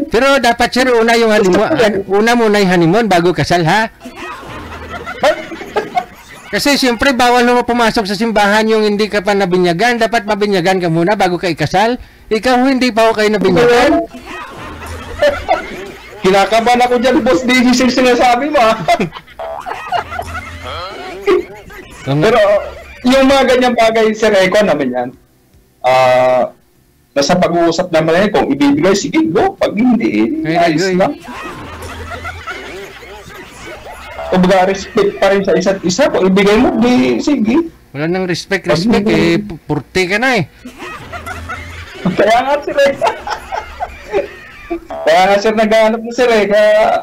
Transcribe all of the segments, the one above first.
Pero dapat sir, una yung honeymoon, una muna yung honeymoon bago kasal ha. Kasi siyempre bawal mo pumasok sa simbahan yung hindi ka pa nabinyagan. Dapat mabinyagan ka muna bago ka ikasal. Ikaw hindi pa ako kayo nabinyagan. Kinakabahan ako dyan, boss DJ, sinasabi mo ah. Pero yung mga ganyang bagay, sir, eko naman yan. Nasa pag-uusap naman yan, kung ibibigay, sige, go. Pag hindi, ayos lang. Kumbaga, respect pa rin sa isa't isa. Kung ibigay mo, di, sige. Wala nang respect, eh, purti ka na eh. Kaya nga, sir, Kaya nga, sir, naghahanap mo, sir, Kaya,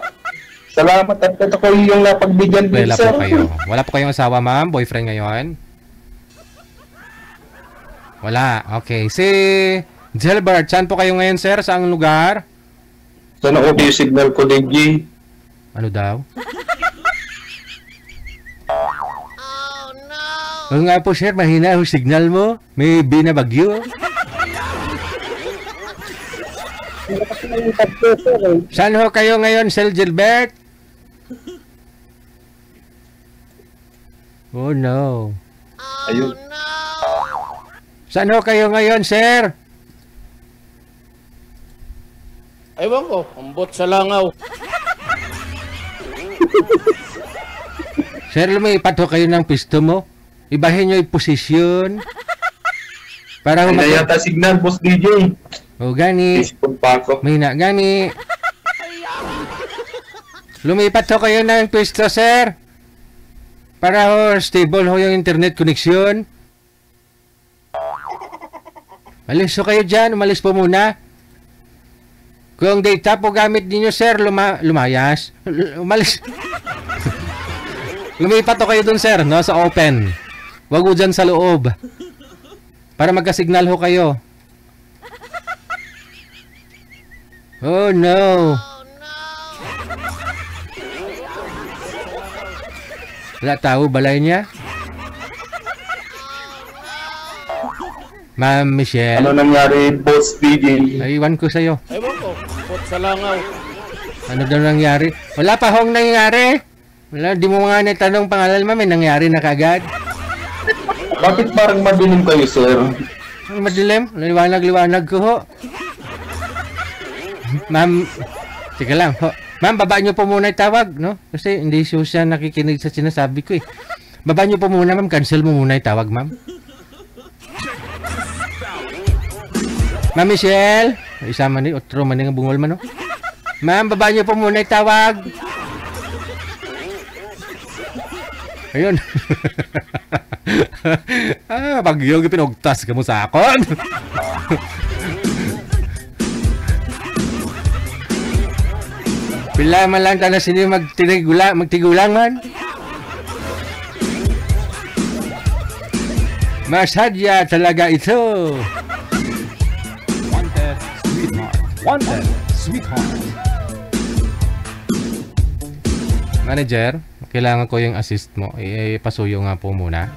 salamat at ito ko yung napagbigyan din, sir. Wala po kayong asawa, ma'am? Boyfriend ngayon? Wala. Okay. Si Gilbert, saan po kayo ngayon, sir? Saang lugar? Saan ako yung signal ko, DJ? Ano daw? Oo nga po, sir, mahina yung signal mo. May binabagyo. Saan ho kayo ngayon, Sir Gilbert? Oh no. Ayun. Saan ho kayo ngayon, sir? Ewan ko, ambot sa langaw. Sir, lumipat ho kayo ng pisto mo. Ibahin nyo yung posisyon. Para Ay, yata signal, boss DJ. O, gani. May na, gani. Lumipat ho kayo ng pisto, sir. Para ho, stable ho yung internet connection. Malis ho kayo dyan. Umalis po muna. Kung data po gamit ninyo, sir, lumayas. Umalis. Lumipat ho kayo dun, sir, no? Sa open. Wag ho dyan sa loob. Para magka-signal ho kayo. Oh no. Wala tao balay niya? Ma'am Michelle. Ano nangyari, boss DJ? Iwan ko sa'yo. Ewan ko, ambot sa langaw. Ano daw nangyari? Wala pa hong nangyari. Wala, di mo nga natanong pangalan, ma'am. May nangyari na kagad. Bakit parang madilim kayo, sir? Madilim? Liwanag-liwanag ko ho. Ma'am, sige lang ho. Ma'am, baba nyo po muna yung tawag, no? Kasi hindi siya nakikinig sa sinasabi ko eh. Baba nyo po muna, ma'am. Cancel mo muna yung tawag, ma'am. Ma'am Michelle. Isama ni otro man nga bungol man, no? Ma'am, baba nyo po muna yung tawag. Ayun. Bagyo yung pinugtas ka mo sa akon. Pila man lang tayo sini magtigulang man. Masadya talaga ito. Wanted, sweetheart. Wanted, sweetheart. Manager, kailangan ko yung assist mo. Ipasuyo nga po muna.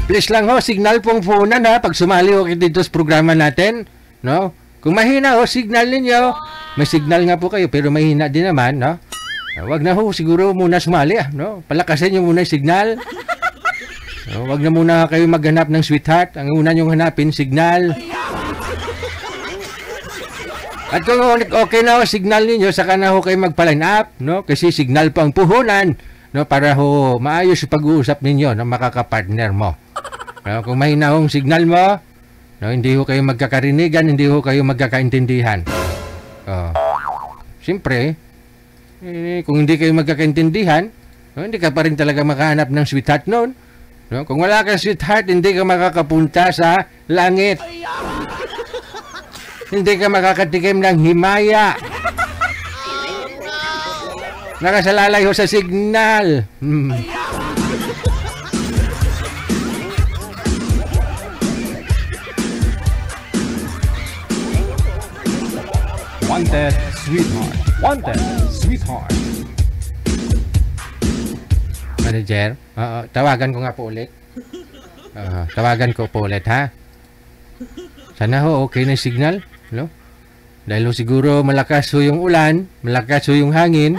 Please lang ho, signal pong punan ha. Pag sumali ho dito sa programa natin, no? Kung mahina ho, signal ninyo. May signal nga po kayo, pero mahina din naman, no? Wag na ho, siguro muna sumali, no? Palakasin nyo muna yung signal. No? Wag na muna kayo maghanap ng sweetheart. Ang una nyong hanapin, signal. At kung okay na ho, signal ninyo, saka na ho kayo magpa-line up, no? Kasi signal po ang puhunan, no? Para ho, maayos yung pag-uusap ninyo na makakapartner mo. No? Kung mahina hong signal mo, no? Hindi ho kayo magkakarinigan, hindi ho kayo magkakaintindihan. Siyempre, kung hindi kayo magkakaintindihan, no? Hindi ka pa rin talaga makahanap ng sweetheart noon. No? Kung wala kang sweetheart, hindi ka makakapunta sa langit. Hindi ka makakatikim ng himaya. Nakasalalay ho sa signal. Wanted, sweetheart. Wanted, sweetheart. Manager, tawagan ko nga po ulit. Tawagan ko po ulit, ha? Sana ho, okay na yung signal, no? Dahil ho siguro malakas ho yung ulan, malakas ho yung hangin.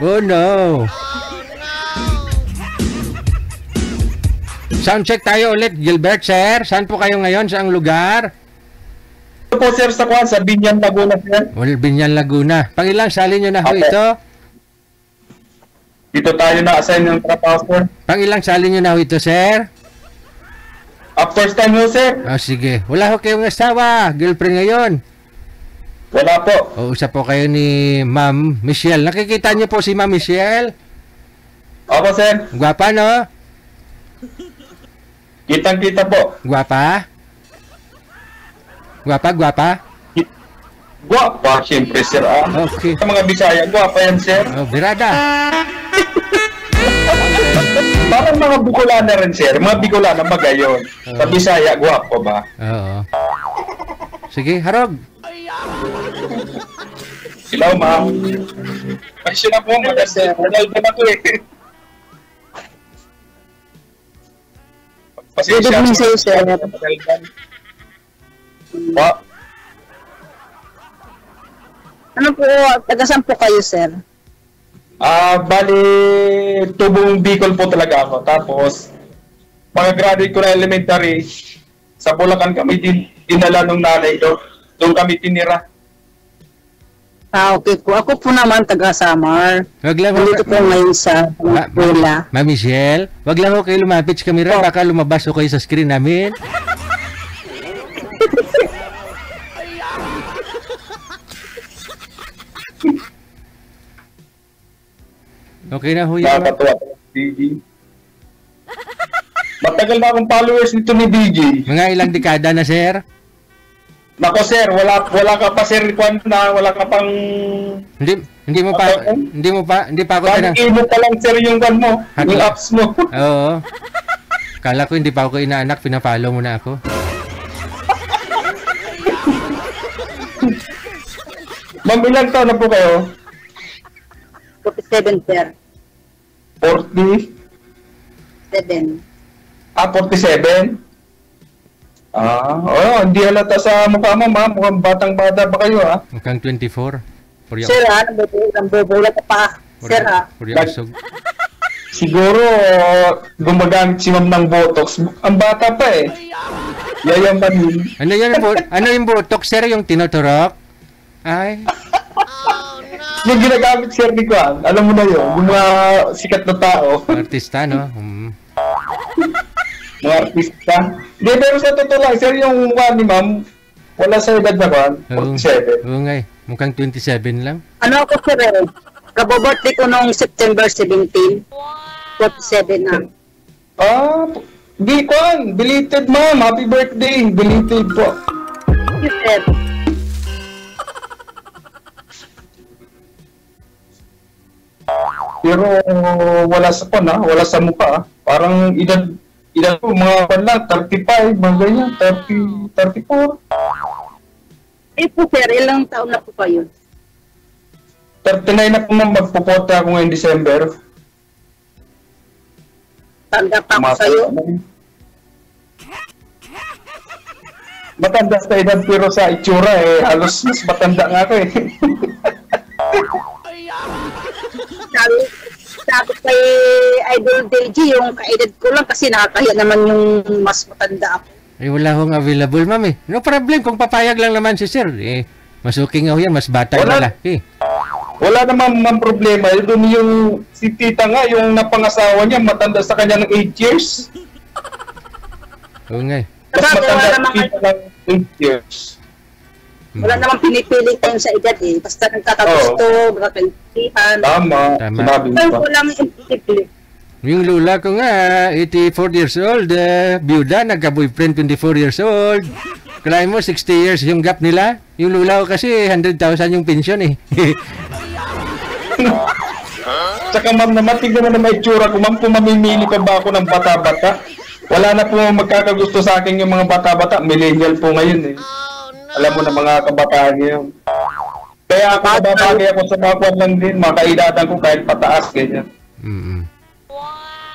Oh no! Sound check tayo ulit, Gilbert, sir. Saan po kayo ngayon? Saang lugar? Ito po sir sa Kwan, sa Binyan, Laguna sir. Well, Binyan, Laguna. Pangilang sali nyo na ho Apo. ito? Dito tayo na-assign ng trabaho sir. Pangilang sali nyo na ho ito, sir? First time mo sir? Oh, sige. Wala ho kayong asawa, girlfriend ngayon. Wala po. O, usap po kayo ni Ma'am Michelle. Nakikita niyo po si Ma'am Michelle? Opo sir. Gwapa, no? Kitang-kita po. Gwapa? Gwapa? Guwapa, siyempre sir Okay. Sa mga Bisaya, guwapa yan sir. Oh, birada. Parang mga Bicolana rin sir. Mga Bicolana magayon. Sa Bisaya, guwapo ba? Oo. Sige, harog. Hello ma'am. Kasi na po mag-sir. Ronaldo na to eh. Good evening sa'yo, sir. Pa, Ano po, taga-saan po kayo, sir? bali, tubong Bicol po talaga ako. Tapos, pag-graduate ko na elementary, sa Bulacan kami dinala nung nanay ko. Doon kami tinira. Okay po. Ako po naman taga-Samar. Wag lang ho. Nandito po ngayon sa Pula. Ma'am Michelle, wag lang ho kayo lumapit sa camera. Baka lumabas ho kayo sa screen namin. Okay na ho yun. Nakakatuwa po, BG. Matagal na akong followers nito ni BG. Mga ilang dekada na, sir? Nako sir, wala ka pa sir, wala ka pang... Hindi pa ako Parang imo pa lang sir yung kan mo, yung apps mo. Oo. Kala ko hindi pa ako inaanak, pinapalo mo na ako. Ma'am, ilang taon na po kayo? 47, sir. 40? 7. 47? Hindi halata sa mukha mo, ma'am. Mukhang batang-bata pa kayo, Mukhang 24. Sir, nambubulat ka pa. Sir, Puryasog. Siguro, gumagamit si ma'am ng Botox. Ang bata pa eh. Yayaman. Ano yung botox, sir? Yung tinuturok? Ay. Yung ginagamit sir ni Kwan, alam mo na yun, yung mga sikat na tao, Artista, no? mga artista. Hindi, pero sa totoo lang, sir, yung Kwan ni ma'am, wala sa edad na Kwan, 47. Oo nga eh. Mukhang 27 lang. ano ako, sir? Kabobirthday ko noong September 17. 47 na. Di Kwan, belated ma'am, happy birthday, belated po. Thank you, sir. Pero wala sa Kwan wala sa mukha Parang edad ko, mga Kwan lang, 35, mga ganyan, 30, 34. Eh po, sir, ilang taon na po kayo? 39 na po ma'am, magpuporta ako ngayong December. Tanda pa ako sa'yo. Matanda sa edad pero sa itsura halos mas matanda nga ako eh. Sabi kay Idol Deji, yung kaedad ko lang kasi nakakahiya naman yung mas matanda ako. Eh, wala akong available, ma'am eh. No problem kung papayag lang naman si sir. Eh, masuking ako yan, mas bata yung lalaki. Wala naman problema. Doon yung si tita nga, yung napangasawa niya, matanda sa kanya ng 8 years. Oo nga eh. Mas matanda sa tita ng 8 years. Wala namang pinipili tayo sa edad eh. Basta nagkakagusto, nagkakaintihan. Tama. Sinabi mo pa. Wala nang imposible. Yung lula ko nga, 84 years old, byuda, nagka-boyfriend 24 years old. Kalahin mo, 60 years yung gap nila. Yung lula ko kasi, 100,000 yung pension eh. Tsaka ma'am, naman, tignan mo na may itsura ko. Ma'am, kung mamimili pa ba ako ng bata-bata, wala na po magkakagusto sa akin yung mga bata-bata. Millennial po ngayon eh. Alam mo na mga kabataan ngayon. Kaya ako nababagay ako sa mga kwan lang din, mga kaedatan ko kahit pataas, ganyan.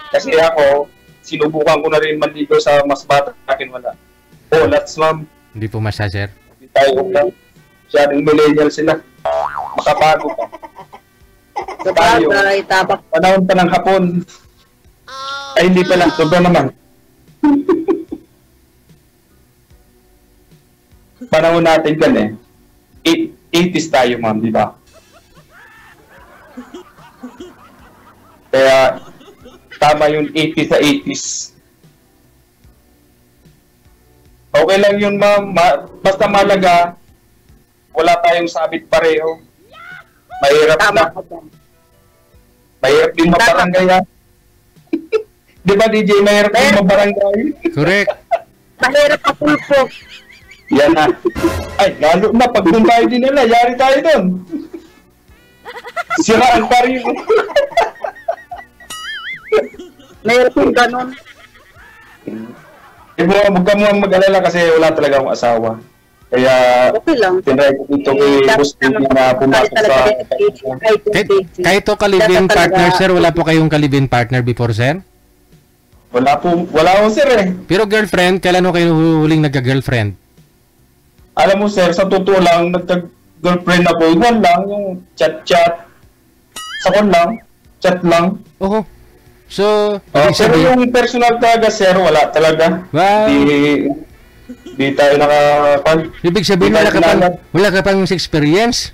Kasi ako, sinubukan ko na rin manligaw sa mas bata sa akin, wala. Oh, lots, ma'am. Hindi po masya, sir. Hindi tayo lang. Masyadong millennial sila. Makabago pa. Tayo, Sabagay, tabak. panahon pa ng hapon. Ay, hindi pala. Sobra naman. Panahon natin kan eh. 80s tayo, ma'am, di ba? Kaya, tama yung 80s sa 80s. Okay lang yun, ma'am. Basta malaga, wala tayong sabit pareho. Mahirap Tama na. ka dyan. Mahirap din mabarangay, ha? Di ba, DJ? Mahirap din mabarangay. Correct. Mahirap ka pulpo. Yan na. Ay, lalo na. Pag doon tayo din nila, yari tayo doon. Siraan pa rin. Mahirap yung ganun. Huwag ka mo mag-alala kasi wala talaga akong asawa. Kaya, Okay lang. tinry ko dito kay Boss Baby na pumasok sa... Kahit to kalibin partner, sir, wala po kayong kalibin partner before, sir? Wala ko, sir, eh. Pero girlfriend, kailan mo kayo huling nagka-girlfriend? Alam mo, sir, sa totoo lang, nagka-girlfriend ako. Iwan lang, yung chat-chat. Sakon lang, chat lang. Oo. So, Pero ibig sabihin, yung personal talaga, sir, wala talaga. Wow. Di tayo ibig sabihin wala ka pang experience?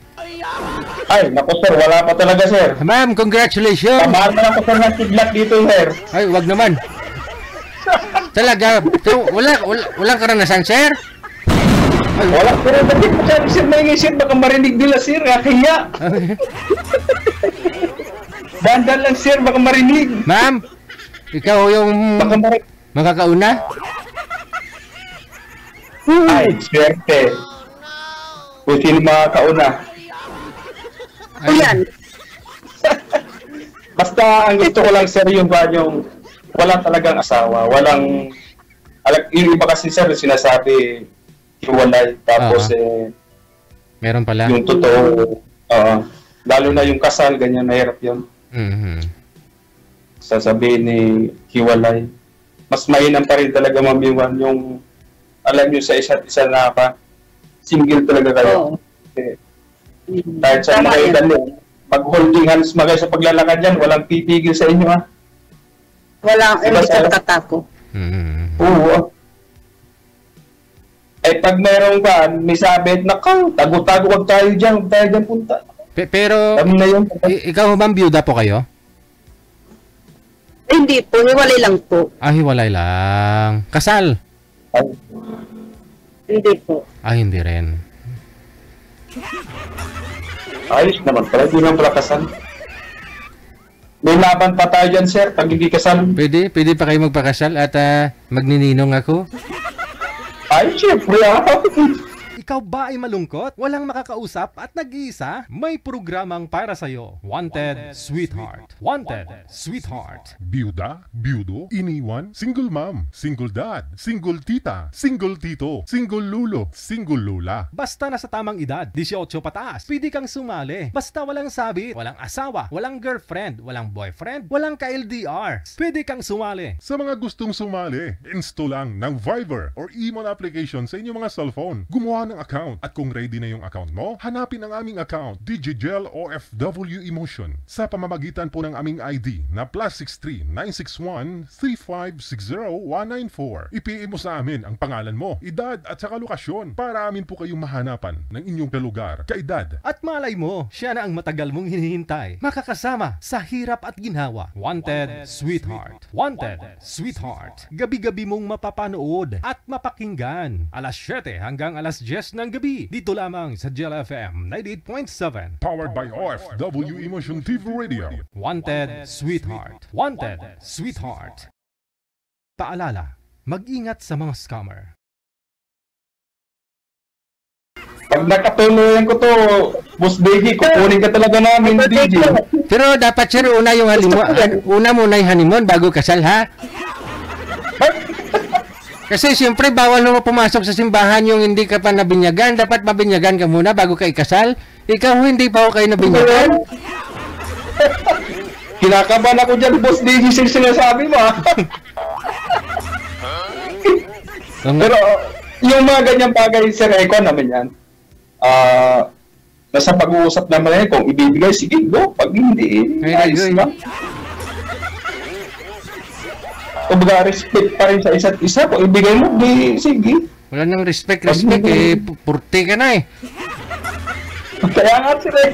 Ay, naku, sir, wala pa talaga, sir. Ma'am, congratulations! Tamaan na ako, sir, ng kidlat dito, sir. Ay, wag naman. Talaga, pero walang karanasan, sir? Wala, pero bakit mo sabi, sir, may sir, baka marinig nila, sir, kaya. Dandan lang, sir, baka marinig. Ma'am, ikaw yung Baka marinig. makakauna? Ay, swerte. Kung sino makakauna. Yan. Basta, ang gusto ko lang, sir, yung wala talagang asawa. Walang, yung iba kasi, sir, sinasabi, hiwalay. Tapos, Meron pala. yung totoo, lalo na yung kasal, ganyan, mahirap yun. Mhm. Sasabihin ni hiwalay. Mas mainam pa rin talaga, Ma'am Iwan, yung alam nyo sa isa't isa na single talaga kayo. Oo. Kasi, kahit sa Tama mga yan. edad nyo, pag-holding hands magay sa paglalakad yan, walang pipigil sa inyo, ha? Walang, Diba, hindi sir? ka katako. Mhm. Oo. Eh, pag mayroong may sabit na tago-tago, wag tayo dyan punta. Pero Kami na yun. ikaw ma'am, byuda po kayo? Hindi po, hiwalay lang po. Ah, hiwalay lang. Kasal? Ay, Hindi po. Ah, hindi rin. ayos naman pala, hindi naman pala kasal. May laban pa tayo dyan, sir, pag hindi kasal. Pwede pa kayo magpakasal at magnininong ako? Ay, syempre, Ikaw ba ay malungkot? Walang makakausap at nag-iisa? May programang para sa'yo. Wanted Sweetheart. Wanted Sweetheart. Byuda, byudo, iniwan, single mom, single dad, single tita, single tito, single lulo, single lula. Basta nasa tamang edad, 18 pataas, pwede kang sumali. Basta walang sabit, walang asawa, walang girlfriend, walang boyfriend, walang ka-LDR. Pwede kang sumali. Sa mga gustong sumali, install lang ng Viber or Emon application sa inyong mga cellphone. Gumawa ng account at kung ready na yung account mo, hanapin ang aming account, Digigel OFW Emotion, sa pamamagitan po ng aming ID na +63 961 3560 194. I-PM mo sa amin ang pangalan mo, edad at saka lokasyon para amin po kayong mahanapan ng inyong lugar, kaedad. At malay mo, siya na ang matagal mong hinihintay. Makakasama sa hirap at ginhawa. Wanted Sweetheart. Wanted Sweetheart. Gabi-gabi mong mapapanood at mapakinggan. Alas 7 hanggang alas 10 ng gabi. Dito lamang sa Gel FM 98.7. Powered by OFW Emotion TV Radio. Wanted Sweetheart. Wanted Sweetheart. Paalala, mag-ingat sa mga scammer. Pag nakatuloyan ko to, Boss Baby, kukunin ka talaga namin, DJ. Pero dapat sir, una yung honeymoon, una muna yung honeymoon bago kasal, ha? Kasi siyempre bawal mo pumasok sa simbahan yung hindi ka pa nabinyagan. Dapat mabinyagan ka muna bago ka ikasal. Ikaw hindi pa ako kayo nabinyagan. Kinakabahan ako dyan, boss DJ, sinasabi mo, ah. Pero, yung mga ganyang bagay, sir, eko naman yan. Nasa pag-uusap naman yan, kung ibibigay, sige, go. Pag hindi, ayos na. Kumbaga, respect pa rin sa isa't isa. Kung ibigay mo, di, sige. Wala nang respect, eh, purte ka na eh. Kaya nga, sir, eh.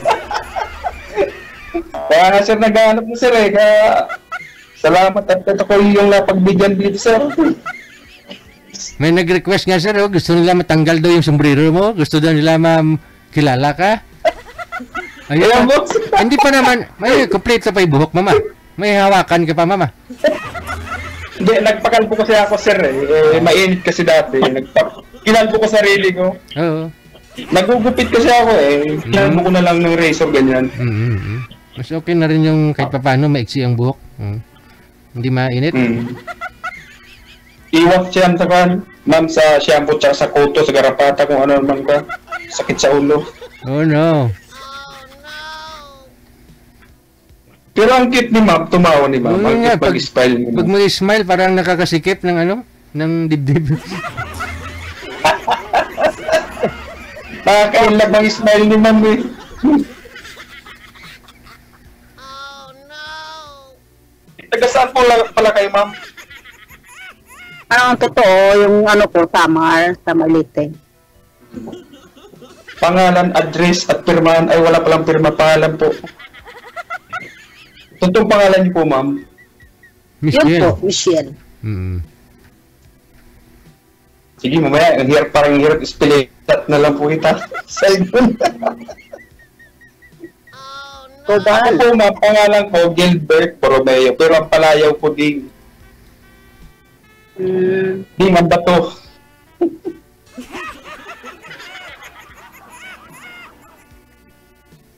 Kaya nga, sir, naghahanap mo, sir, eh. Kaya, salamat at ito ko yung napagbigyan dito, sir. May nag-request nga sir, gusto nila matanggal daw yung sombrero mo, gusto daw nila kilala ka. Ayun, hindi pa naman, may complete pa yung buhok, mama. May hawakan ka pa, mama. Hindi, nagpakalbo kasi ako, sir, eh. Mainit kasi dati. Kinalbo ko sarili ko. Oo. Nagugupit kasi ako, eh. Kinalbo ko na lang ng razor, ganyan. Mas okay na rin yung kahit paano maiksi ang buhok. Hindi mainit. Iwak siya sa kan, ma'am, sa shampoo tsaka sa kuto, sa garapata, kung ano naman ka. Sakit sa ulo. Oh no. Pero ang cute ni ma'am, tumawa ni ma'am. Ang cute mag-smile mo. Pag mag-smile, parang nakakasikip ng ano? Ng dibdib. Nakakailap ang smile ni ma'am, eh. Taga saan po pala kayo, ma'am? Ang totoo, yung ano po, Samar Leyte. Pangalan, address, at pirmahan. Ay, wala palang pirma. Pangalan po. Totoong pangalan niyo po, ma'am? Yun po, Michelle. Sige, mamaya. Ang hirap, parang hirap spelling. Na lang po kita. Cellphone. Ako po, ma'am, pangalan ko, Gilbert Borromeo. Pero ang palayaw ko din. Di man ba to?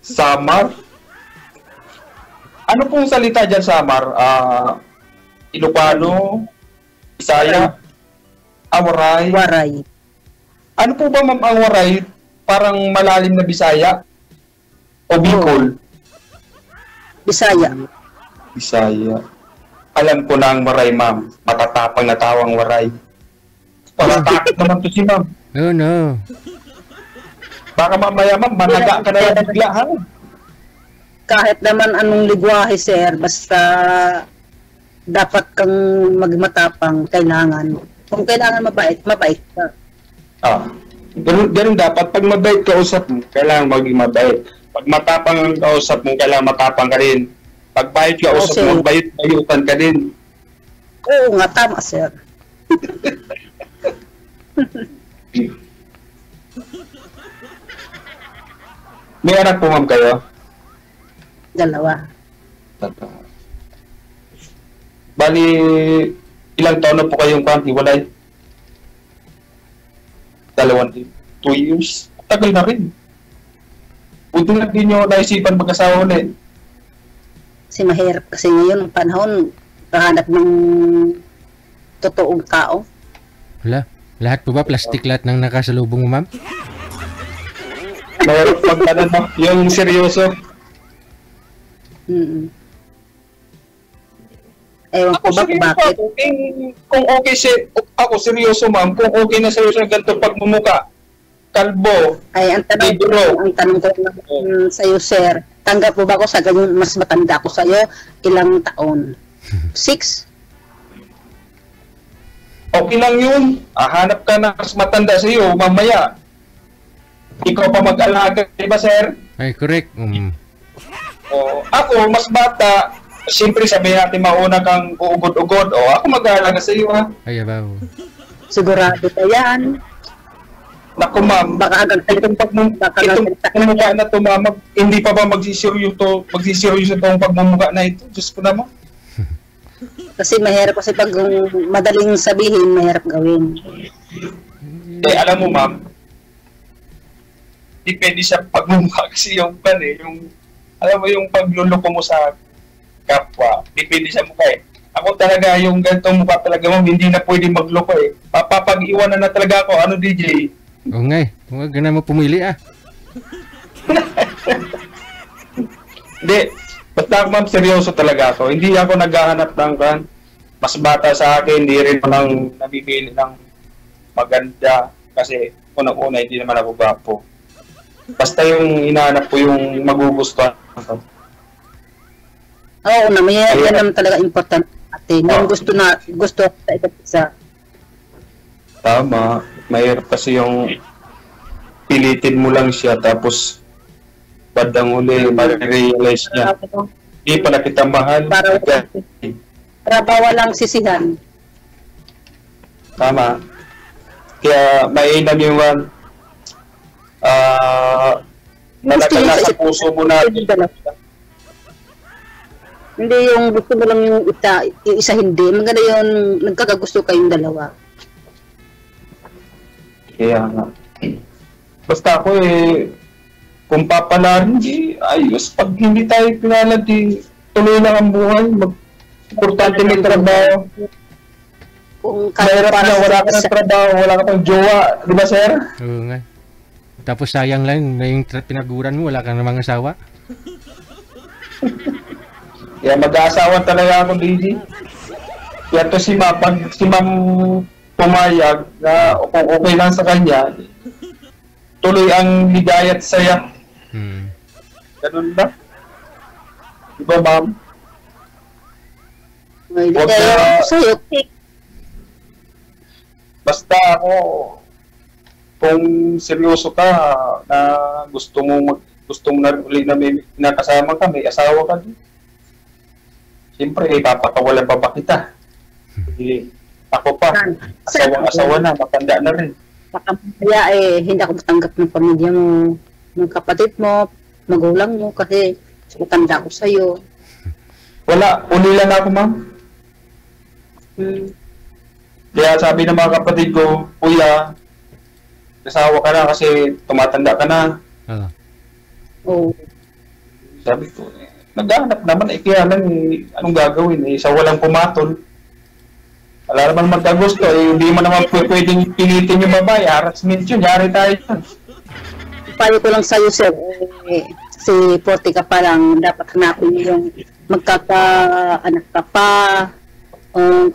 Samar? Ano pong salita dyan, Samar? Ilocano? Bisaya? Waray? Waray. Ano po ba, ma'am, ang Waray? Parang malalim na Bisaya? O Bicol? Bisaya. Bisaya. Alam ko na ang Waray, ma'am. Matatapang na tawang Waray. Palatakot naman to si ma'am. Oh no. Baka mamaya, ma'am, managa ka na lang bigla, ha? Kahit naman anong ligwahe, sir, basta dapat kang magmatapang, kailangan. Kung kailangan mabait ka. Ganun dapat. Pag mabait ka usap mo, kailangan maging mabait. Pag matapang ang kausap mo, kailangan matapang ka rin. Pag bayot ka usap mo, bayutan ka din. Oo nga, tama, sir. May anak po, ma'am, kayo? Dalawa. Bali, ilang taon na po kayong hiwalay? 2 years? Tagal na rin. Buti na din nyo naisipan mag-asawa ulit. Kasi mahirap kasi ngayon ang panahon, kahanap ng totoong tao. Wala. Lahat po ba plastic lahat ng nakasalubong mo, ma'am? Mahirap pagkanan mo. Yung seryoso. Ewan ko ba kung bakit. Kung okay ako seryoso, ma'am, kung okay na sa'yo sa ganito pagmumuka, kalbo, Ay, ang tanong ko naman sa'yo, sir, tanggap mo ba ako sa ganyan, mas matanda ko sa'yo, ilang taon? 6? Okay lang yun. Hanap ka na mas matanda sa'yo, mamaya. Ikaw pa mag-alaga, di ba, sir? Ay, correct. Ako, mas bata, siyempre sabihin natin mauna kang uugod-ugod. Ako mag-aalaga sa iyo, ha? Ay, abaw. Sigurado ka yan. Naku, ma'am. Baka agad Itong pagmumukha na to, ma'am, hindi pa ba magsisiryoso itong pagmumukha na ito? Diyos ko naman. Kasi mahirap kasi pag madaling sabihin, mahirap gawin. Alam mo, ma'am, depende sa pagmumukha kasi yung alam mo yung pagluloko mo sa kapwa, depende sa mukha eh. Ako talaga, yung ganitong mukha talaga, ma'am, hindi na pwede magloko eh. Papapag-iwanan na talaga ako. Ano, DJ? Oo nga eh. Huwag ka na mo pumili ah. Hindi. Basta ma'am, seryoso talaga ako. Hindi ako naghahanap ng mas bata sa akin, hindi rin ako nang nabibili ng maganda. Kasi unang-una, hindi naman ako gwapo. Basta yung hinahanap ko yung magugustuhan ko. Oo naman, yan naman talaga important natin. Yung gusto sa isa't isa. Tama. Mahirap kasi yung pilitin mo lang siya tapos bandang huli, marirealize niya. Hindi pala kita mahal. Para walang sisihan. Tama. Kaya mainam yung talaga nasa puso mo na. Hindi yung gusto mo lang yung isa hindi. Maganda yung nagkakagusto kayong dalawa. Kaya nga. Basta ako kung papalarin, ayos. Pag hindi tayo pinalad, tuloy lang ang buhay. Importante may trabaho. Kung Mahirap na wala ka ng trabaho, wala ka pang jowa. Di ba, sir? Oo nga. Tapos sayang lang na yung pinaguran mo, wala kang namang asawa. Kaya mag-aasawa talaga ako, DJ. Kaya to si Ma'am pumayag na kung okay lang sa kanya, tuloy ang ligaya at saya. Ganun ba? Di ba, ma'am? may Wag ligaya na- sa'yo. Basta ako, kung seryoso ka na gusto mo na uli na may nakasama ka, may asawa ka din. Siyempre, papakawalan pa ba kita? Ako pa, asawa na, matanda na rin. Kaya hindi ako matanggap ng pamilya mo, ng kapatid mo, magulang mo, kasi matanda ko sa'yo. Wala, uli lang ako, ma'am. Kaya sabi ng mga kapatid ko, kuya, asawa ka na kasi tumatanda ka na. Oo. Sabi ko, naghahanap naman, kaya lang, anong gagawin? Sa walang pumatol. Wala naman magkagusto, hindi mo naman pwedeng pilitin yung babae, harassment yun, yari tayo yun. Payo ko lang sa'yo, sir, si 40 ka pa lang, dapat hanapin yung magkaka-anak ka pa, o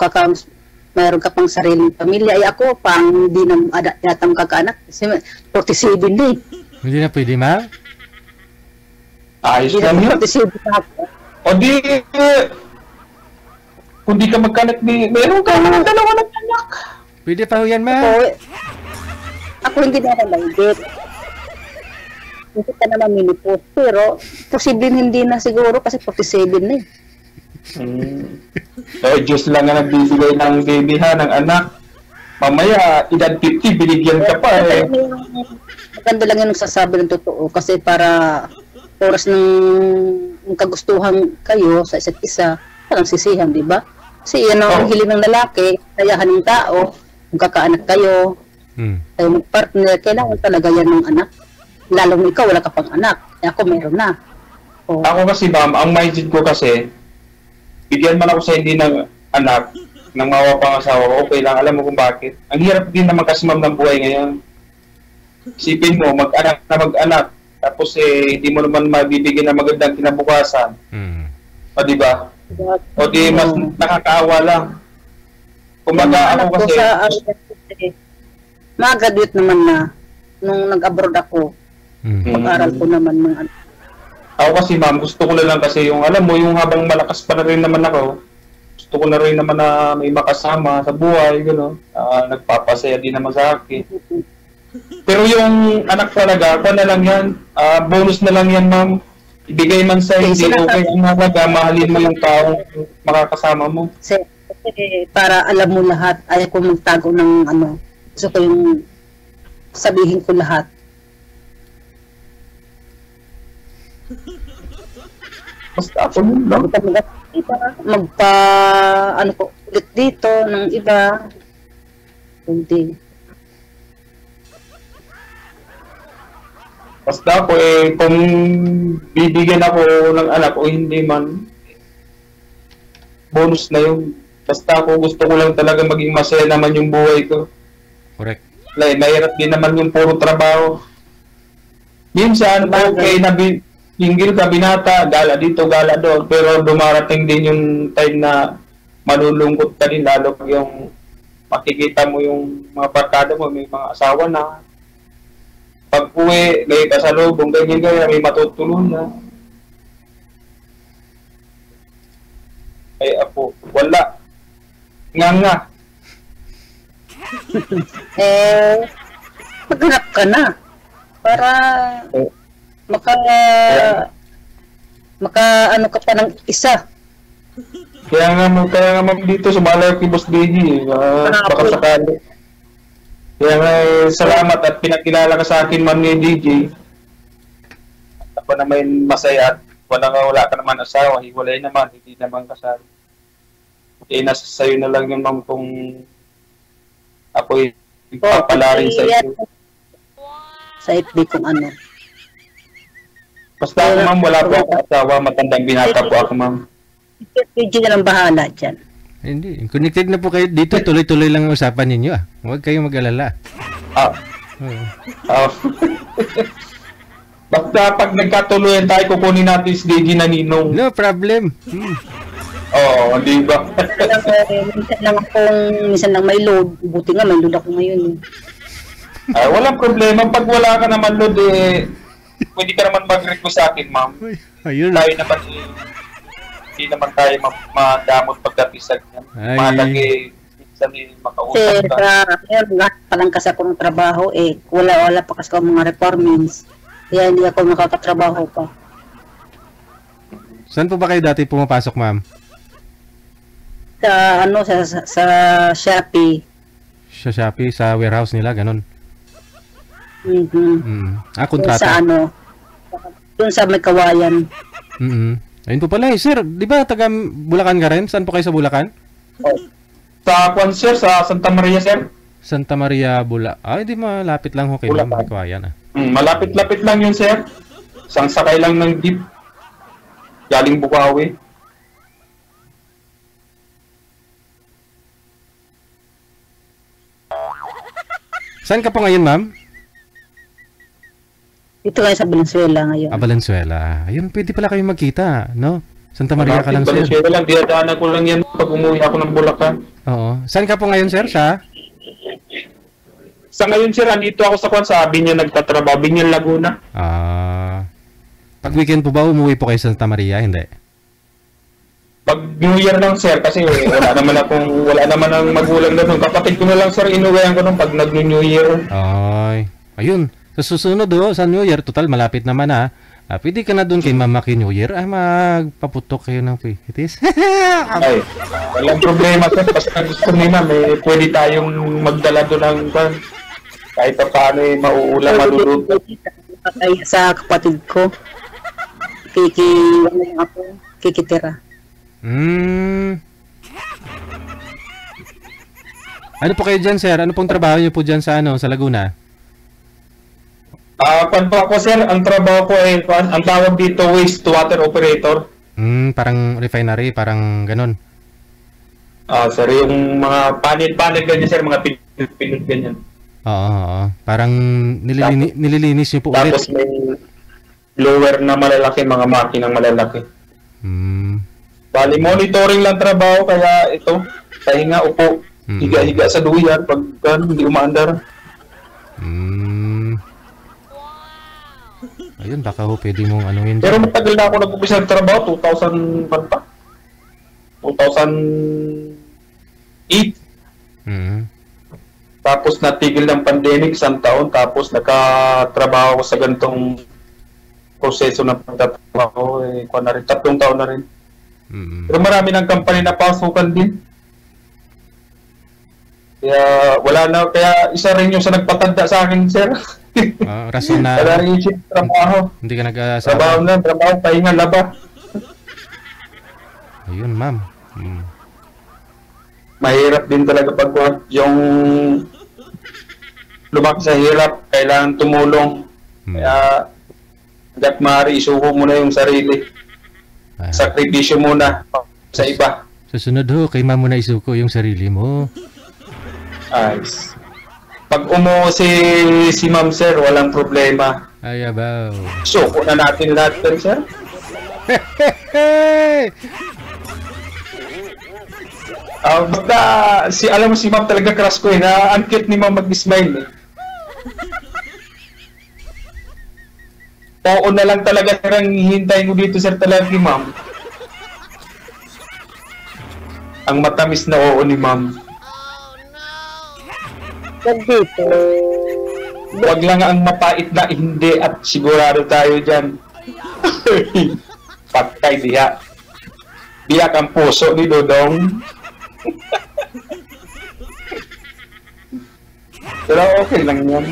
mayroon ka pang sariling pamilya. Ay ako, pang hindi na yatang kakaanak, kasi 47 na eh. Hindi na pwede, ma'am? Ayos Hindi lang na yun. 47 na ako. O di, kung di ka magkanak, meron ka ng dalawa ng anak. Pwede pa ho yan, ma'am? Ako hindi na nalaigit. Hindi ka naman minipos, pero posibleng hindi na siguro kasi 47 na eh. Diyos lang nga nagbibigay ng baby ha, ng anak. Mamaya, edad 50, binigyan ka pa eh. Maganda lang yung nagsasabi ng totoo kasi para oras ng kagustuhan kayo sa isa't isa, parang sisihan, di ba? Kasi yan ang hiling ng lalaki, kayahan ng tao, kung kakaanak kayo, kayo mag-partner, kailangan talaga yan ng anak. Lalo mo ikaw, wala ka pang anak. Ako meron na. O, Ako kasi ma'am, ang mindset ko kasi, bigyan man ako sa hindi ng anak, ng mawa pang asawa ko, okay lang, alam mo kung bakit. Ang hirap din naman kasi ma'am ng buhay ngayon. Isipin mo, mag-anak na mag-anak, tapos hindi mo naman mabibigyan ng magandang kinabukasan. O di ba? O di mas nakakaawa lang. Kumbaga ako kasi, ma-graduate naman na nung nag-abroad ako, pag-aral ko naman ng ano. ako kasi ma'am, gusto ko na lang kasi yung, alam mo, yung habang malakas pa na rin naman ako, gusto ko na rin naman na may makasama sa buhay, gano'n. Nagpapasaya din naman sa akin. Pero yung anak talaga, ako na lang yan, bonus na lang yan ma'am. Ibigay man sa hindi, okay ang halaga, mahalin mo yung taong makakasama mo. Kasi para alam mo lahat, ayaw ko magtago ng ano, gusto ko yung sabihin ko lahat. Basta ako nun lang. Magpa ano ko ulit dito ng iba. Hindi. Basta ako kung bibigyan ako ng anak o hindi man, bonus na yun. Basta ako gusto ko lang talaga maging masaya naman yung buhay ko. Correct. Mahirap din naman yung puro trabaho. Minsan, okay na single ka, binata, gala dito, gala doon. Pero dumarating din yung time na malulungkot ka din, lalo yung makikita mo yung mga barkada mo, may mga asawa na. Pag uwi, may kasalubong, ganyan, may matutulong na. Ay ako, wala. Nga. Maghanap ka na. Para ano ka pa ng isa. Kaya nga ma'am dito, sumala kay Boss DJ. Baka sakali. Kaya nga salamat at pinakilala ka sa akin, ma'am ni DJ. Ako naman masaya at wala ka naman asawa, hiwalay naman, hindi naman kasal. Nasa sayo na lang yun, ma'am, kung ako'y papalarin sa iyo. Sa FB kung ano. Basta ako, ma'am, wala po ako asawa, matandang binata po ako, ma'am. PG na lang bahala dyan. Hindi. Connected na po kayo dito. Tuloy-tuloy lang ang usapan ninyo ah. Huwag kayong mag-alala. Basta pag nagkatuloyan tayo, kukunin natin si DJ na ninong. No problem. Oo, di ba? minsan lang may load. Buti nga may load ako ngayon. Ay, walang problema. Pag wala ka naman load, pwede ka naman mag-request sa akin, ma'am. Ayun. Tayo naman, hindi naman tayo madamot pagkapisag niya. Malagi, minsan makausap ka. Lahat pa lang kasi ako ng trabaho, wala pa kasi ako mga requirements. Kaya hindi ako nakakatrabaho pa. Saan po ba kayo dati pumapasok, ma'am? Sa Shopee. Sa Shopee, sa warehouse nila, ganun. Kontrata. Sa doon sa may kawayan. Ayun po pala sir. Di ba taga Bulacan ka rin? Saan po kayo sa Bulacan? Sa sir, sa Santa Maria, sir. Santa Maria, Ay, di malapit lang ho kayo ng may kawayan Malapit-lapit lang yun, sir. Isang sakay lang ng jeep. Galing Bukawi. Saan ka po ngayon, ma'am? Dito kayo sa Valenzuela ngayon. Valenzuela. Ayun, pwede pala kayo magkita, no? Santa Maria ka lang, sir. Valenzuela lang, diadaanan ko lang yan pag umuwi ako ng Bulacan. Oo. Saan ka po ngayon, sir? Sa ngayon, sir, andito ako sa Binyan nagtatrabaho, Binyan, Laguna. Pag weekend po ba, umuwi po kayo sa Santa Maria? Hindi. Pag New Year lang, sir, kasi wala naman ang magulang doon. Kapatid ko na lang, sir, inuwihan ko nung pag nag-New Year. Ay, ayun. Sa susunod sa New Year, total malapit naman pwede ka na doon kay Mama kay New Year. Magpaputok kayo ng pihitis. Ay, walang problema, sir. Basta gusto nila, pwede tayong magdala doon ng kahit pa paano mauulam, maluluto. Sa kapatid ko, kikitira. Ano po kayo dyan, sir? Ano pong trabaho niyo po dyan sa Laguna? Ako, sir, ang trabaho ko ay ang tawag dito wastewater operator. Parang refinery, parang ganun. Sir, yung mga panel ganyan, sir, mga pinot ganyan. Oo. Parang nililinis niyo po ulit. Tapos may blower na malalaki, mga makinang malalaki. Bali, monitoring lang trabaho, kaya ito, pahinga, upo, higa-higa sa duyan, pag hindi umaandar. Ayun, baka pwede mong anuhin. Pero matagal na ako nag-umpisa ng trabaho, 2000 pa? 2008. Tapos natigil ng pandemic, 1 taon, tapos nakatrabaho ako sa ganitong proseso ng pagtatrabaho, 3 taon na rin. Pero marami ng company na pasukan din. Kaya isa rin yung sa nagpatanda sa akin, sir. Rason na wala rin yung trabaho. Hindi ka nag-asawa. Trabaho, pahinga, laba. Ayun, ma'am. Mahirap din talaga pag yung lumaki sa hirap, kailangan tumulong. Kaya hanggat maaari, isuko mo na yung sarili. Sakripisyo muna sa iba. Susunod kay ma'am mo na isuko yung sarili mo. Ayos. Pag umuo si ma'am, sir, walang problema. Ay, abaw. Suko na natin lahat yan, sir. Hey! Basta, alam mo si ma'am talaga crush ko eh, na ang cute ni ma'am mag-smile eh. Oo na lang talaga sir ang hihintayin ko dito sir talaga ni ma'am. Ang matamis na oo ni ma'am. Huwag dito. Huwag lang ang mapait na hindi at sigurado tayo dyan. Patay diha. Biyak ang puso ni Dodong. Pero okay lang yan.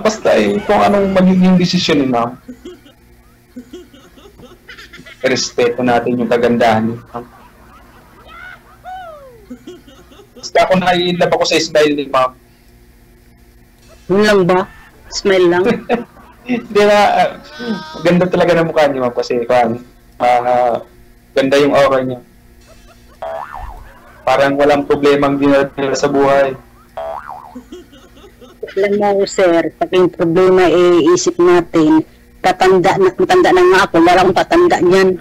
Basta eh, kung anong magiging desisyon ni ma'am. Respeto natin yung kagandahan ni ma'am. Basta ako nai-love ako sa smile ni ma'am. Yun lang ba? Smile lang. Hindi na, ganda talaga ng mukha niya ma'am kasi ganda yung aura niya. Parang walang problemang dinadala sa buhay. Alam mo, sir, pag yung problema isip natin, matanda na nga ako, wala akong tatanda niyan.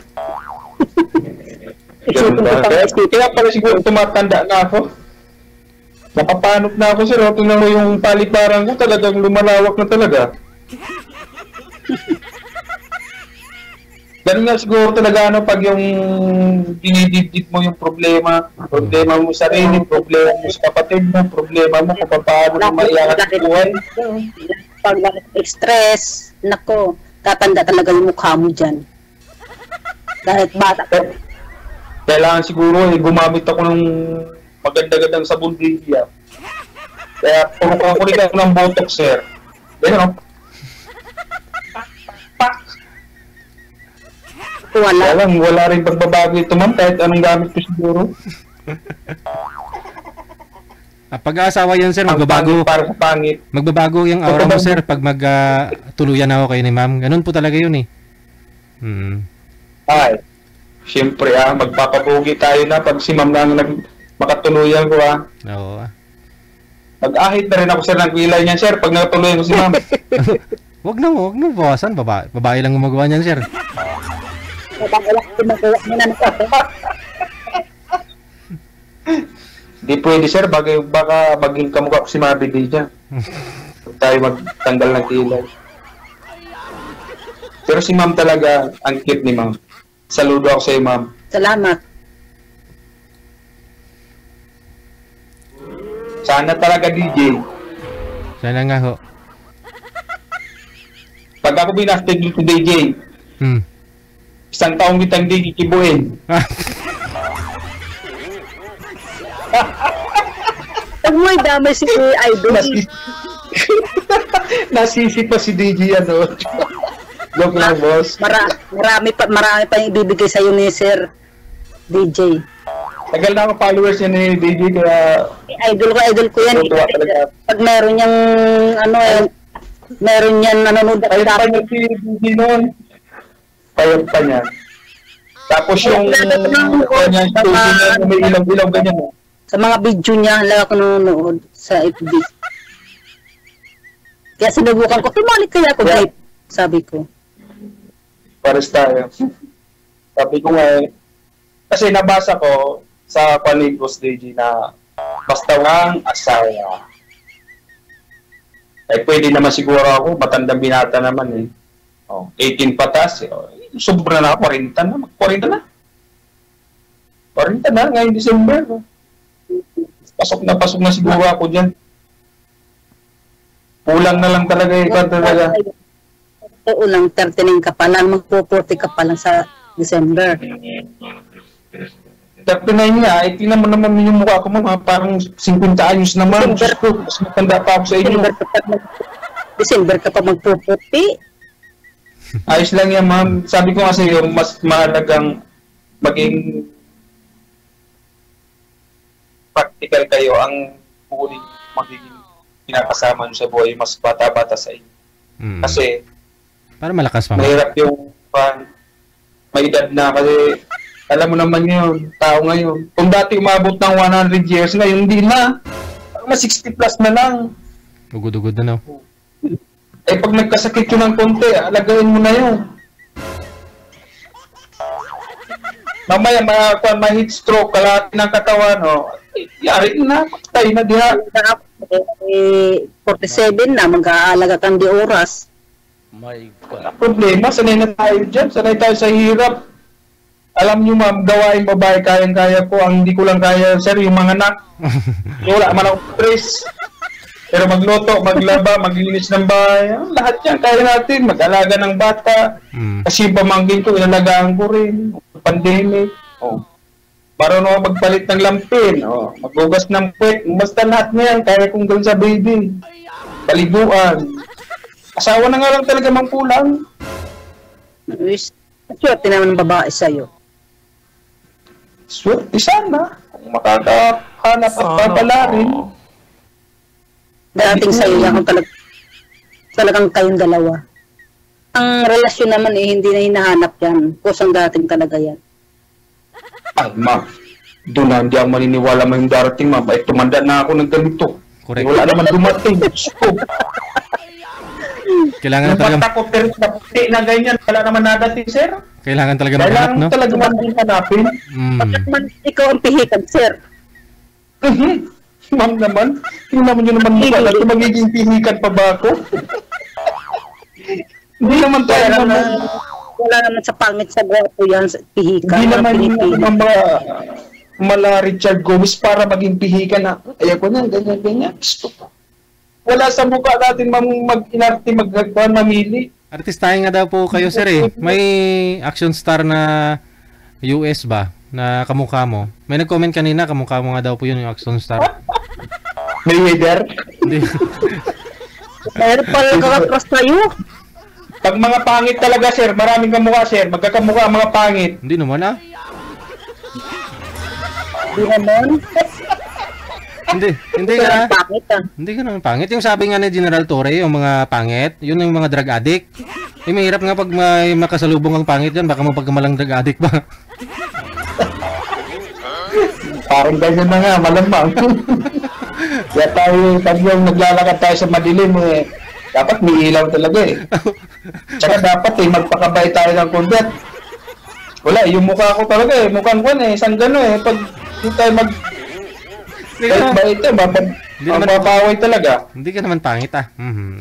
Ganda. Kaya pala siguro tumatanda na ako. Napapanot na ako sir. Tingnan mo yung paliparan ko, talagang lumalawak na talaga. Ganun nga siguro talaga pag yung dinididit mo yung problema mo sa sarili, problema mo sa kapatid mo, problema mo kung paano mo maiangat sa buhay. Pag stress, nako, tatanda talaga yung mukha mo dyan. Kahit bata. Kailangan siguro gumamit ako ng maganda-gandang sabon diya. Kaya kunin ako ng botox sir. Ganun. Wala rin pagbabago ito ma'am kahit anong gamit ko siguro. Pag-aasawa yan sir, magbabago. Para sa pangit. Magbabago yung aura mo sir pag tuluyan ako kayo ni ma'am. Ganun po talaga yun eh. Ay, siyempre magpapabugi tayo na pag si ma'am lang makatuluyan ko Oo. Mag-ahit na rin ako sir ng kilay niyan sir pag nakatuluyan ko si ma'am. Wag na bawasan. Babae lang gumagawa niyan sir. Di pwede sir, baka maging kamukha ko si Mabi Dija. Tayo magtanggal ng kilay. Pero si ma'am talaga, ang cute ni ma'am. Saludo ako sa iyo ma'am. Salamat. Sana talaga DJ. Sana nga ho. Pag ako binastig ko DJ, isang taong kitang di kikibuhin. Pag mo'y damay si Idol. Nasisi pa si DJ Joke lang, boss. Marami pa yung ibibigay sa'yo ni Sir DJ. Tagal na ako followers niya ni DJ kaya... Idol ko yan. Pag meron niyang meron niyang nanonood ako. Payag pa niya si DJ noon. Payag pa niya. Tapos yung may ilaw-ilaw ganyan. Sa mga video niya, lang ako nanonood sa FB. Kaya sinubukan ko, tumalik kaya ako, guys. Sabi ko. Pares tayo. Sabi ko nga kasi nabasa ko sa Paligos DJ na basta lang asawa. Pwede naman siguro ako, matandang binata naman 18 patas. Sobra na ako, 40 na. 40 na. 40 na, ngayong December. Pasok na siguro ako dyan. Kulang na lang talaga talaga. Oo lang, 39 ka pa lang, magpo-40 ka pa lang sa December. 39 nga, tingnan mo naman yung mukha ko mga parang 50 anyos naman. Mas matanda pa ako sa inyo. December ka pa magpo-40. Ayos lang yan, ma'am. Sabi ko kasi yung mas mahalagang maging practical kayo ang magiging pinakasama nyo sa buhay, mas bata-bata sa inyo. Kasi para malakas pa. Mahirap yung may edad na kasi alam mo naman yun, tao ngayon. Kung dati umabot ng 100 years, ngayon hindi na. Mas 60 plus na lang. Ugod-ugod na no. Eh pag nagkasakit yun ng konti, alagayin mo na yun. Mamaya ma-heat stroke, kalahati ng katawan, yari na, patay na diha. 47 na, mag-aalaga kang di oras. My Wala God. problema, sanay na tayo dyan, sanay tayo sa hirap. Alam nyo ma'am, gawain babae, kayang-kaya ko. Ang hindi ko lang kaya, sir, yung mga anak. Wala man ako stress. Pero magluto, maglaba, maglinis ng bahay, lahat yan, kaya natin. Mag-alaga ng bata. Kasi yung pamangkin ko, inalagaan ko rin. Pandemic. Marunong ako magpalit ng lampin. Maghugas ng puwet. Basta lahat na yan, kaya kong gawin sa baby. Paliguan. Asawa na nga lang talaga mangkulang. Swerte naman ng babae sa'yo. Swerte sana. Kung makakahanap at papalarin. Dating sa'yo yan kung talagang kayong dalawa. Ang relasyon naman hindi na hinahanap yan. Kusang dating talaga yan. Ay, ma. Doon na, hindi ako maniniwala mo yung darating, ma. Bait tumanda na ako ng ganito. Correct. Wala naman dumating. Kailangan Yung talaga, bata ko, pero na puti na ganyan, wala naman nadating, sir. kailangan talaga maghanap, Kailangan no? talaga man hanapin. Bakit man ikaw ang pihikan, sir? Ma'am naman, yung naman yun naman mukha na ito, magiging pihikan pa ba ako? Hindi naman tayo Wala naman sa pangit sa gwapo yan, sa pihikan. Hindi naman yung pinipili. mga mala Richard Gomez para maging pihikan na ayoko na, ganyan. Gusto ko. Wala sa mukha natin mag-inarte, mamili. Artistahin nga daw po kayo, sir, eh. May action star na US ba? Na kamukha mo. May nag-comment kanina, kamukha mo nga daw po yun, yung action star. Mayweather. Hindi. Meron pala kakatras sa'yo. Pag mga pangit talaga, sir, maraming kamukha, sir. Magkakamukha ang mga pangit. Hindi naman, ah. Hindi naman. Hindi ka. Pangit ah. Hindi ka naman pangit. Yung sabi nga ni General Torre, yung mga pangit, yun yung mga drug addict. Eh, mahirap nga pag may makasalubong ang pangit yan, baka mapagkamalang drug addict ba? Parang ganyan na nga, malamang. Kaya tayo, pag yung naglalakad tayo sa madilim, dapat may ilaw talaga eh. Tsaka dapat magpakabay tayo ng kundat. Wala, yung mukha ko talaga mukhang ko isang gano'n pag hindi tayo bait mapapaway talaga. Hindi ka naman pangit, ah.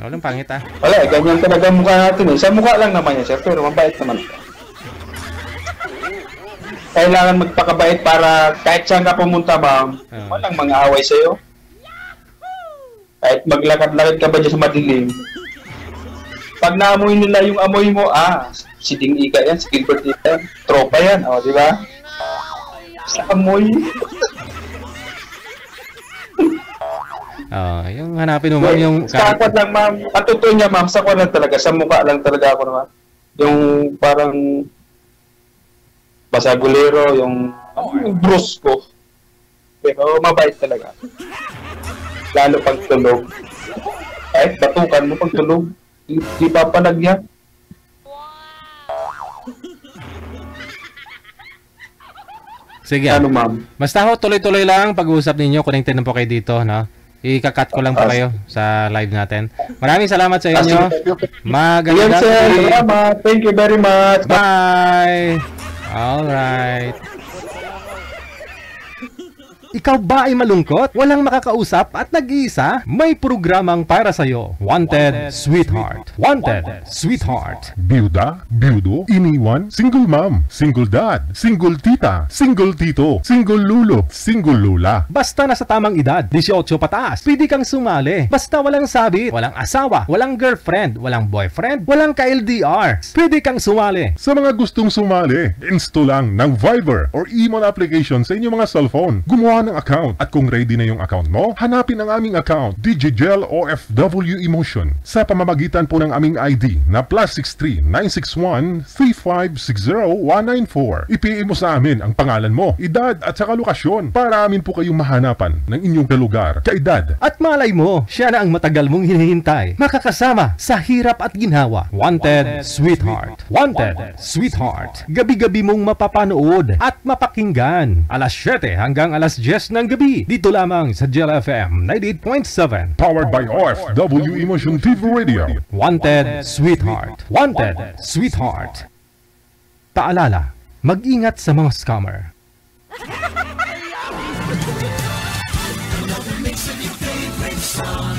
Walang pangit, ah. Wala, ganyan talaga mukha natin Sa mukha lang naman yan, sir, pero mabait naman. Kailangan magpakabait para kahit saan ka pumunta, ma'am, walang mga away sa'yo. Kahit maglakad-lakad ka ba dyan sa madilim, pag naamoy nila yung amoy mo, si Ding Ika yan, si Gilbert Ika yan, tropa yan, di ba? Sa amoy. Yung hanapin mo, ma'am, yung... Sa akwad lang, ma'am, ang totoo niya, ma'am, sa akwad lang talaga, sa mukha lang talaga ako naman. Yung parang basagulero, yung brusko. Pero mabait talaga. Lalo pag tulog. Kahit batukan mo pag tulog, di papalag yan. Sige. Ano, ma'am? Basta ho, tuloy-tuloy lang pag-uusap ninyo. Connected na po kayo dito, no? I-cut ko lang po kayo sa live natin. Maraming salamat sa inyo. Magandang Yan, sir. gabi. Salamat. Thank you very much. Bye! Alright. Ikaw ba ay malungkot? Walang makakausap at nag-iisa? May programang para sa'yo. Wanted Sweetheart. Wanted Sweetheart. Byuda, byudo, iniwan, single mom, single dad, single tita, single tito, single lulo, single lula. Basta nasa tamang edad, 18 pataas, pwede kang sumali. Basta walang sabit, walang asawa, walang girlfriend, walang boyfriend, walang ka-LDR. Pwede kang sumali. Sa mga gustong sumali, install lang ng Viber or email application sa inyong mga cellphone. Gumawa ng account at kung ready na yung account mo, hanapin ang aming account, DJGel OFW Emotion, sa pamamagitan po ng aming ID na +63 961 3560194. I-PM mo sa amin ang pangalan mo, edad at saka lokasyon para amin po kayong mahanapan ng inyong kalugar, kaedad. At malay mo, siya na ang matagal mong hinihintay. Makakasama sa hirap at ginhawa. Wanted Sweetheart. Wanted Sweetheart. Gabi-gabi mong mapapanood at mapakinggan. Alas 7 hanggang alas 10 Alas 10 ng gabi. Dito lamang sa Gel FM 98.7. Powered by OFW Emotion TV Radio. Wanted Sweetheart. Wanted Sweetheart. Paalala, mag-ingat sa mga scammer. Makes it your favorite song.